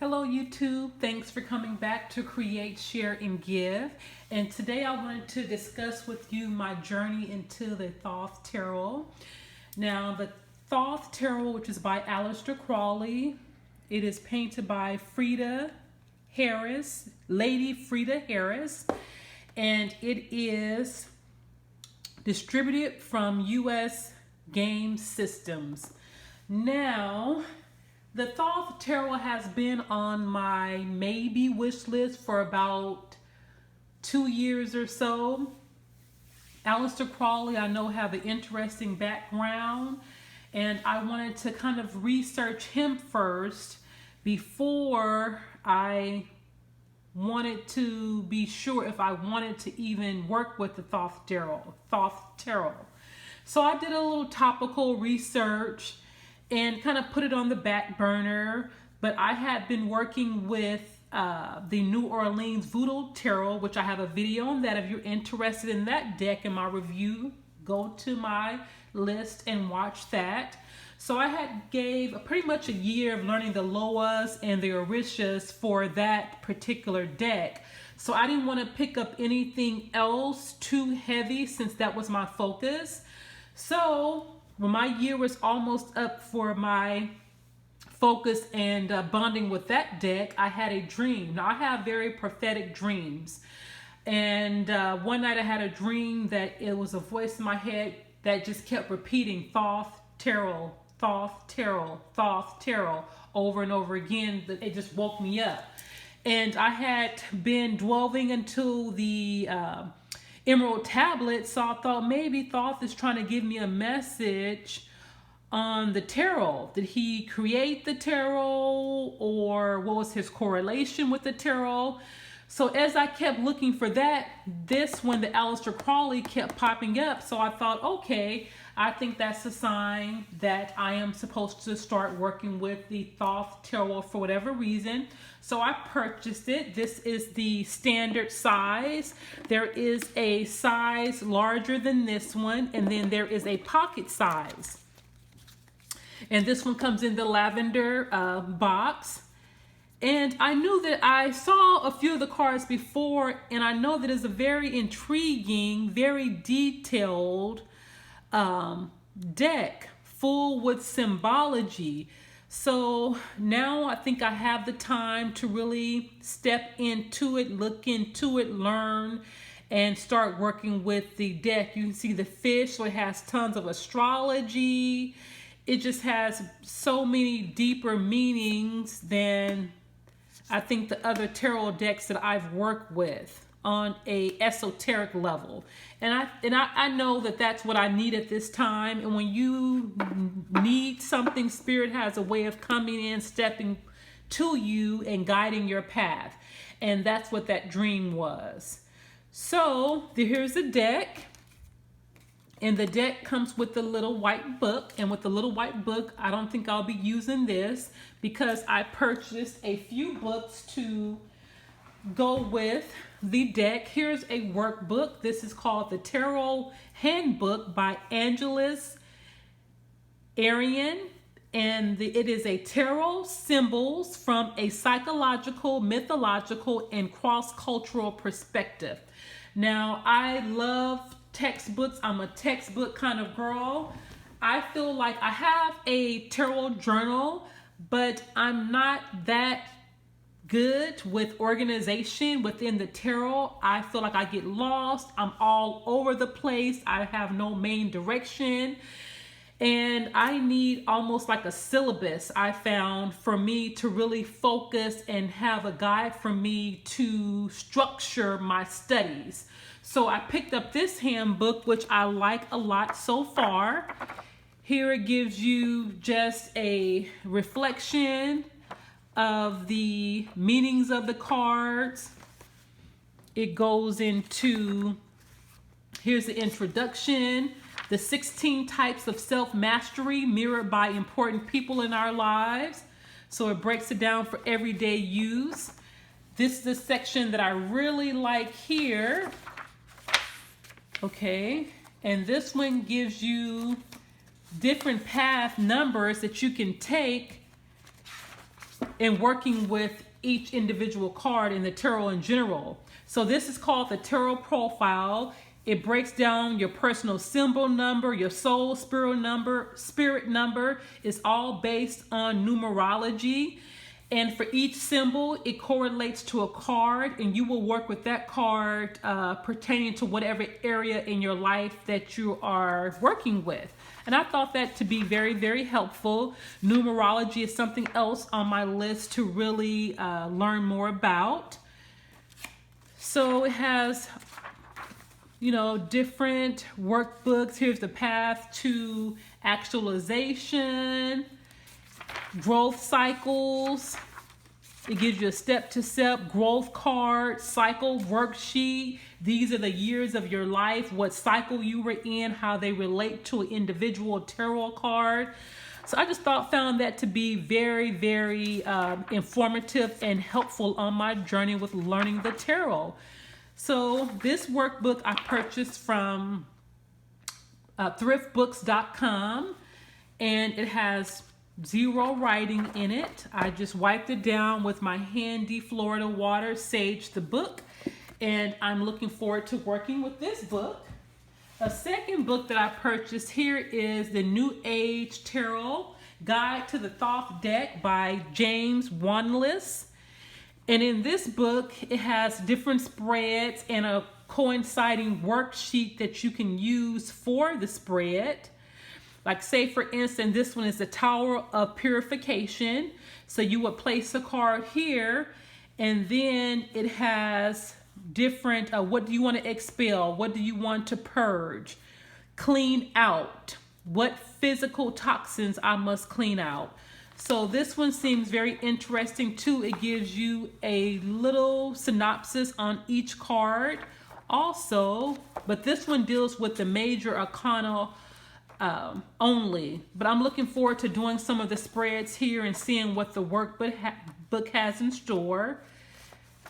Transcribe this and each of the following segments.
Hello YouTube, thanks for coming back to Create, Share, and Give. And today I wanted to discuss with you my journey into the Thoth Tarot. Now the Thoth Tarot, which is by Aleister Crowley, it is painted by Frida Harris, Lady Frida Harris, and it is distributed from US Game Systems. Now, the Thoth Tarot has been on my maybe wish list for about 2 years or so. Aleister Crowley, I know, have an interesting background, and I wanted to kind of research him first before I wanted to be sure if I wanted to even work with the Thoth Tarot. So I did a little topical research and kind of put it on the back burner. But I had been working with the New Orleans Voodoo Tarot, which I have a video on that. If you're interested in that deck in my review, go to my list and watch that. So I had gave pretty much a year of learning the Loas and the Orishas for that particular deck. So I didn't want to pick up anything else too heavy since that was my focus. So when my year was almost up for my focus and bonding with that deck, I had a dream. Now, I have very prophetic dreams. And one night I had a dream that it was a voice in my head that just kept repeating Thoth Tarot, Thoth Tarot, Thoth Tarot over and over again. It just woke me up. And I had been delving into the Emerald Tablet, so I thought maybe Thoth is trying to give me a message on the tarot. Did he create the tarot, or what was his correlation with the tarot? So as I kept looking for that, this one, the Aleister Crowley, kept popping up. So I thought, okay, I think that's a sign that I am supposed to start working with the Thoth Tarot for whatever reason. So I purchased it. This is the standard size. There is a size larger than this one, and then there is a pocket size. And this one comes in the lavender box. And I knew that I saw a few of the cards before, and I know that it's a very intriguing, very detailed deck full with symbology. So now I think I have the time to really step into it, look into it, learn, and start working with the deck. You can see the fish, so it has tons of astrology. It just has so many deeper meanings than I think the other tarot decks that I've worked with on a esoteric level. And I know that that's what I need at this time. And when you need something, Spirit has a way of coming in, stepping to you and guiding your path. And that's what that dream was. So here's the deck. And the deck comes with the little white book. And with the little white book, I don't think I'll be using this because I purchased a few books to go with the deck. Here's a workbook. This is called the Tarot Handbook by Angeles Arian. And it is a tarot symbols from a psychological, mythological, and cross-cultural perspective. Now, I love textbooks. I'm a textbook kind of girl. I feel like I have a tarot journal, but I'm not that good with organization within the tarot. I feel like I get lost. I'm all over the place. I have no main direction. And I need almost like a syllabus, I found, for me to really focus and have a guide for me to structure my studies. So I picked up this handbook, which I like a lot so far. Here it gives you just a reflection of the meanings of the cards. It goes into, here's the introduction, the 16 types of self-mastery mirrored by important people in our lives. So it breaks it down for everyday use. This is the section that I really like here. Okay, and this one gives you different path numbers that you can take in working with each individual card in the tarot in general. So this is called the tarot profile. It breaks down your personal symbol number, your soul spirit number. It's all based on numerology. And for each symbol, it correlates to a card, and you will work with that card pertaining to whatever area in your life that you are working with. And I thought that to be very, very helpful. Numerology is something else on my list to really learn more about. So it has, different workbooks. Here's the path to actualization, growth cycles. It gives you a step-to-step growth card, cycle worksheet. These are the years of your life, what cycle you were in, how they relate to an individual tarot card. So I just found that to be very, very informative and helpful on my journey with learning the tarot. So this workbook I purchased from thriftbooks.com, and it has 0 writing in it. I just wiped it down with my handy Florida water, Sage the book, and I'm looking forward to working with this book. A second book that I purchased here is the New Age Tarot Guide to the Thoth Deck by James Wanless. And in this book, it has different spreads and a coinciding worksheet that you can use for the spread. Like say, for instance, this one is the Tower of Purification. So you would place a card here, and then it has different, what do you want to expel? What do you want to purge? Clean out. What physical toxins I must clean out? So this one seems very interesting too. It gives you a little synopsis on each card also, but this one deals with the major arcana only. But I'm looking forward to doing some of the spreads here and seeing what the workbook has in store.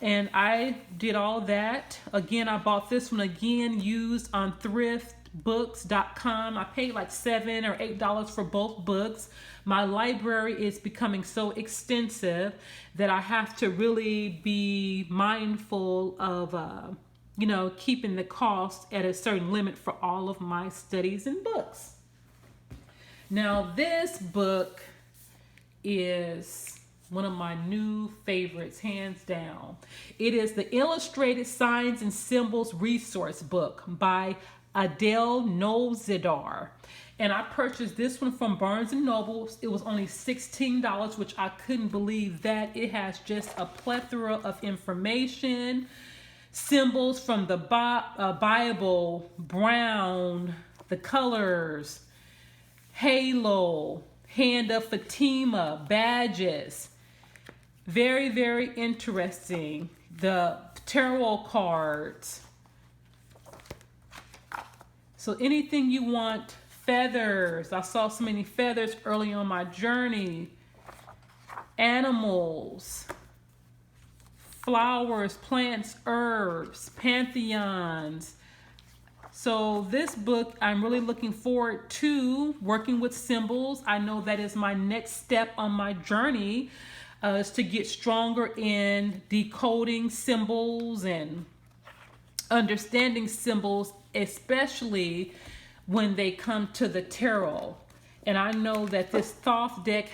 And I did all that. Again, I bought this one again used on thriftbooks.com. I paid like $7 or $8 for both books. My library is becoming so extensive that I have to really be mindful of keeping the cost at a certain limit for all of my studies and books. Now this book is one of my new favorites, hands down. It is the Illustrated Signs and Symbols Resource Book by Adele Nozidar. And I purchased this one from Barnes & Noble. It was only $16, which I couldn't believe that. It has just a plethora of information, symbols from the Bible, brown, the colors, halo, hand of Fatima, badges. Very, very interesting. The tarot cards. So anything you want, feathers. I saw so many feathers early on my journey. Animals, flowers, plants, herbs, pantheons. So this book, I'm really looking forward to working with symbols. I know that is my next step on my journey, is to get stronger in decoding symbols and understanding symbols, especially when they come to the tarot. And I know that this Thoth deck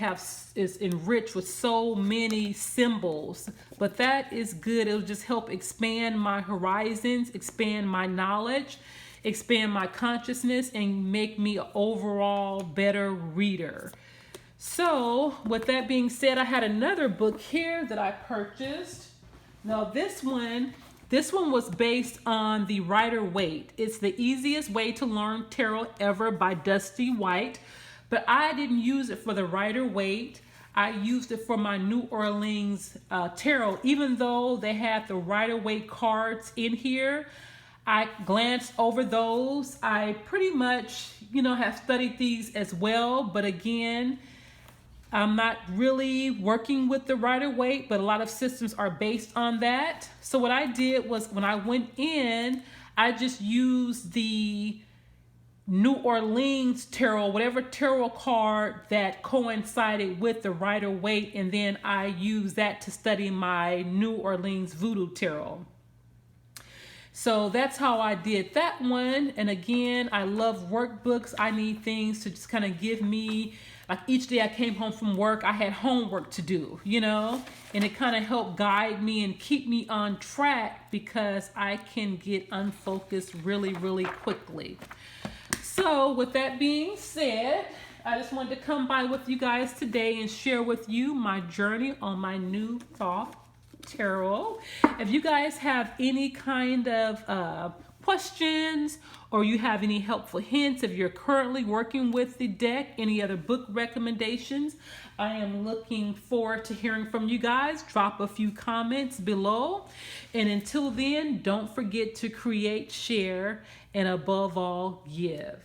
is enriched with so many symbols, but that is good. It'll just help expand my horizons, expand my knowledge, expand my consciousness, and make me an overall better reader. So with that being said, I had another book here that I purchased. Now this one was based on the Rider-Waite. It's the Easiest Way to Learn Tarot Ever by Dusty White. But I didn't use it for the Rider-Waite. I used it for my New Orleans tarot. Even though they had the Rider-Waite cards in here, I glanced over those. I pretty much, have studied these as well. But again, I'm not really working with the Rider-Waite, but a lot of systems are based on that. So what I did was when I went in, I just used the New Orleans tarot, whatever tarot card that coincided with the Rider-Waite, and then I used that to study my New Orleans Voodoo tarot. So that's how I did that one. And again, I love workbooks. I need things to just kind of give me, like each day I came home from work, I had homework to do, you know, and it kind of helped guide me and keep me on track because I can get unfocused really, really quickly. So with that being said, I just wanted to come by with you guys today and share with you my journey on my new Thoth tarot. If you guys have any kind of questions, or you have any helpful hints, if you're currently working with the deck, any other book recommendations, I am looking forward to hearing from you guys. Drop a few comments below. And until then, don't forget to create, share, and above all, give.